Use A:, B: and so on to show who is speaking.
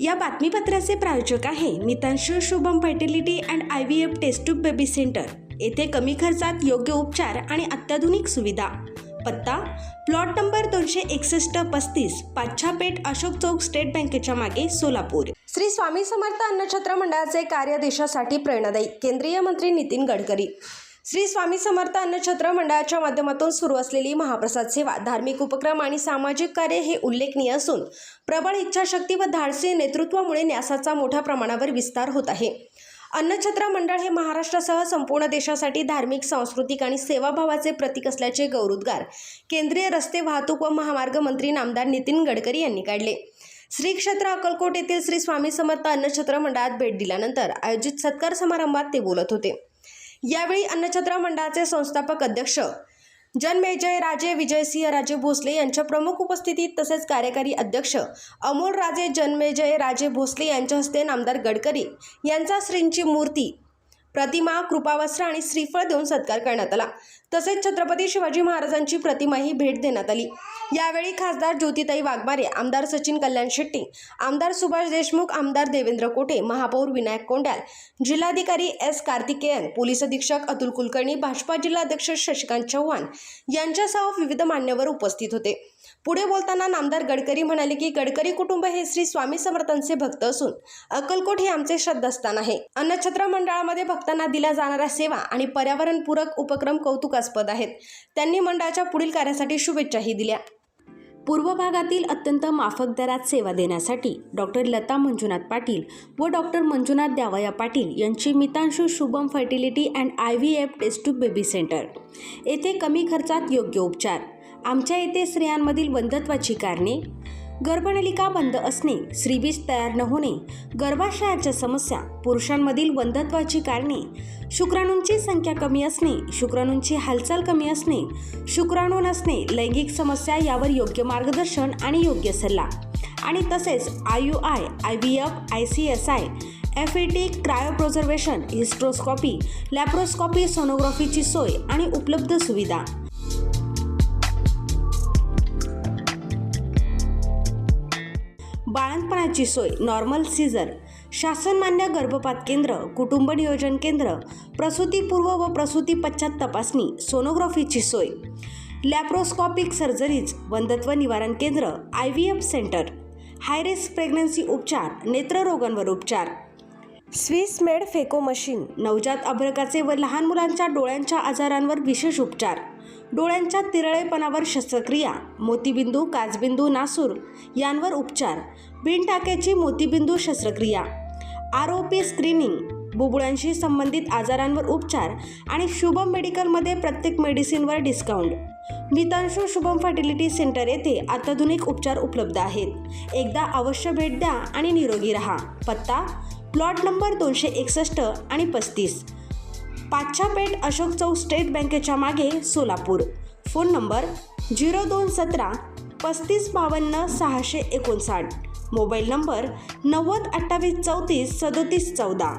A: या बातमीपत्राचे प्रायोजक आहे Mitanshu Shubham fertility and IVF test tube baby centre. येथे कमी खर्चात योग्य उपचार आणि अत्याधुनिक सुविधा। पत्ता प्लॉट नंबर 261-35 पाच्छापेठ अशोक चौक स्टेट बँकेच्या मागे सोलापूर। श्री स्वामी समर्थ अन्नछत्र मंडळाचे कार्य देशासाठी प्रेरणादायी। केंद्रीय मंत्री नितीन गडकरी। श्री स्वामी समर्थ अन्नछत्र मंडळाच्या माध्यमातून सुरू असलेली महाप्रसाद सेवा, धार्मिक उपक्रम आणि सामाजिक कार्य हे उल्लेखनीय असून प्रबळ इच्छाशक्ती व धाडसी नेतृत्वामुळे न्यासाचा मोठ्या प्रमाणावर विस्तार होत आहे। अन्नछत्र मंडळ हे महाराष्ट्रासह संपूर्ण देशासाठी धार्मिक, सांस्कृतिक आणि सेवाभावाचे प्रतीक असल्याचे गौरवोद्गार केंद्रीय रस्ते वाहतूक व महामार्ग मंत्री नामदार नितीन गडकरी यांनी काढले। श्री क्षेत्र अक्कलकोट येथील श्री स्वामी समर्थ अन्नछत्र मंडळात भेट दिल्यानंतर आयोजित सत्कार समारंभात ते बोलत होते। यावेळी अन्नछत्र मंडळाचे संस्थापक अध्यक्ष जन्मेजय राजे विजयसिंह राजे भोसले यांच्या प्रमुख उपस्थितीत तसेच कार्यकारी अध्यक्ष अमोल राजे जन्मेजय राजे भोसले यांच्या हस्ते नामदार गडकरी यांचा श्रींची मूर्ती, प्रतिमा, कृपावस्त्र आणि श्रीफळ देऊन सत्कार करण्यात आला। तसेच छत्रपती शिवाजी महाराजांची प्रतिमाही भेट देण्यात आली। यावेळी खासदार ज्योतिताई वाघमारे, आमदार सचिन कल्याण शेट्टी, आमदार सुभाष देशमुख, आमदार देवेंद्र कोटे, महापौर विनायक कोंड्याल, जिल्हाधिकारी S कार्तिकेयन, पोलीस अधीक्षक अतुल कुलकर्णी, भाजपा जिल्हाध्यक्ष शशिकांत चव्हाण यांच्यासह विविध मान्यवर उपस्थित होते। पुढे बोलताना नामदार गडकरी म्हणाले की गडकरी कुटुंब हे श्री स्वामी समर्थांचे भक्त असून अक्कलकोट हे आमचे श्रद्धास्थान आहे। अन्नछत्र मंडळामध्ये भक्तांना दिल्या जाणाऱ्या सेवा आणि पर्यावरणपूरक उपक्रम कौतुकास्पद आहेत। त्यांनी मंडळाच्या पुढील कार्यासाठी शुभेच्छाही दिल्या। पूर्व भागातील अत्यंत माफक दरात सेवा देण्यासाठी डॉक्टर लता मंजुनाथ पाटील व डॉक्टर मंजुनाथ द्यावया पाटील यांची Mitanshu Shubham fertility and IVF test tube baby centre येथे कमी खर्चात योग्य उपचार। आमच्या येथे स्त्रियांमधील वंध्यत्वाची कारणे, गर्भनलिका बंद असणे, श्रीबीज तयार न होणे, गर्भाशयाच्या समस्या, पुरुषांमधील वंध्यत्वाची कारणे, शुक्राणूंची संख्या कमी असणे, शुक्राणूंची हालचाल कमी असणे, शुक्राणू नसणे, लैंगिक समस्या यावर योग्य मार्गदर्शन आणि योग्य सल्ला आणि तसेच IUI, IVF, ICSI, FET, cryopreservation, hysteroscopy, laparoscopy, सोनोग्राफीची सोय आणि उपलब्ध सुविधा। बाळंतपणाची सोय, नॉर्मल सीझर, शासनमान्य गर्भपात केंद्र, कुटुंब नियोजन केंद्र, प्रसूतीपूर्व व प्रसूती पश्चात तपासणी, सोनोग्राफीची सोय, लॅप्रोस्कोपिक सर्जरीज, वंध्यत्व निवारण केंद्र, IVF centre, high risk pregnancy उपचार, नेत्ररोगांवर उपचार, स्विस मेड फेको मशीन, नवजात अर्भकाचे व लहान मुलांच्या डोळ्यांच्या आजारांवर विशेष उपचार, डोळ्यांच्या तिरळेपणावर शस्त्रक्रिया, मोतीबिंदू, काचबिंदू, नासूर यांवर उपचार, बिनटाक्याची मोतीबिंदू शस्त्रक्रिया, ROP स्क्रीनिंग, बुबुळांशी संबंधित आजारांवर उपचार आणि शुभम मेडिकलमध्ये प्रत्येक मेडिसिनवर डिस्काउंट। मितांशू शुभम फर्टिलिटी सेंटर येथे अत्याधुनिक उपचार उपलब्ध आहेत। एकदा अवश्य भेट द्या आणि निरोगी रहा। पत्ता प्लॉट नंबर 261 आणि 35 पाच्छापेठ अशोक चौक स्टेट बँकेच्या मागे Solapur. Phone number 0217 3552 659, mobile number 90 28 34 37 14।